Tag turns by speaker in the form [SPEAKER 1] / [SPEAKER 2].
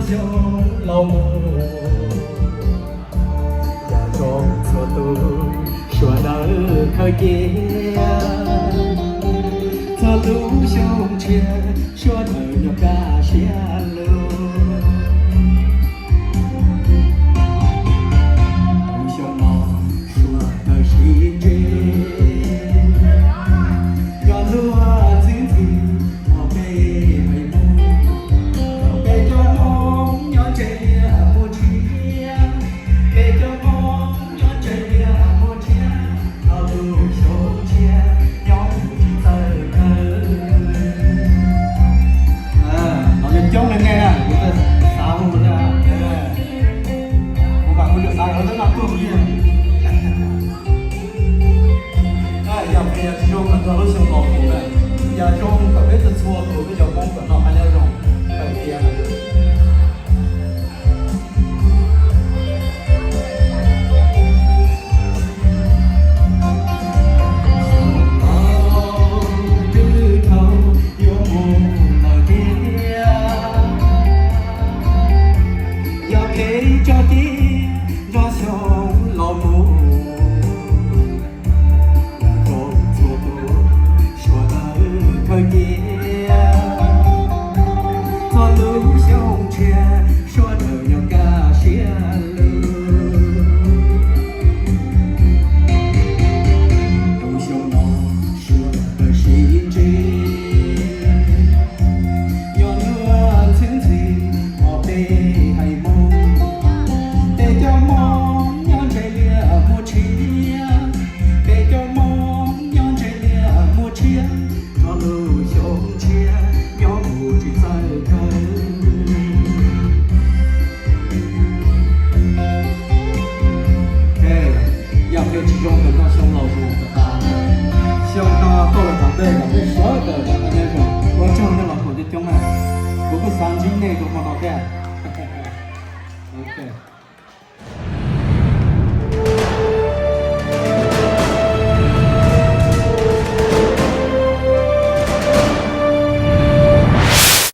[SPEAKER 1] sống lâu và trong cho tôi xóa nở khơi kia cho lũ sống chia xóa nở nhọc cả xe lâu sống nó xóa nở xin chê cho lũ xin gì họ bê mày mong bê cho mong nhỏ chê một chia bê cho mong nhỏ chê một chia nó lũ sống chia nhỏ trong này nghe nè, chúng ta sao không được à? Các bạn có được sao nó rất là tốt nhỉ? Giờ bây giờ trong là tôi sống lọc của này, giờ trong cả biết tự xua của cái dòng bóng của nó hay là rồi, phải kia này. Cho tí cho sống lo mù rồi chùa tôi xóa nở thời kia cho lũ sống chia xóa nở nhau cả xia tôi sống nó xóa nở xin chi nhỏ nữa xin gì họ bê hay mong cho mong nhon chạy lìa một chia để cho mong nhon chạy lìa một chia cho lưu sống chia nhỏ mù chỉ sai khơi giờ cái chỉ trong cái nó sống lâu rồi ta sống nó tôi là thằng tây là cái số đời là anh em rồi tôi cho nên là tôi đi trong này tôi có sáng chính này tôi mà nói cái ok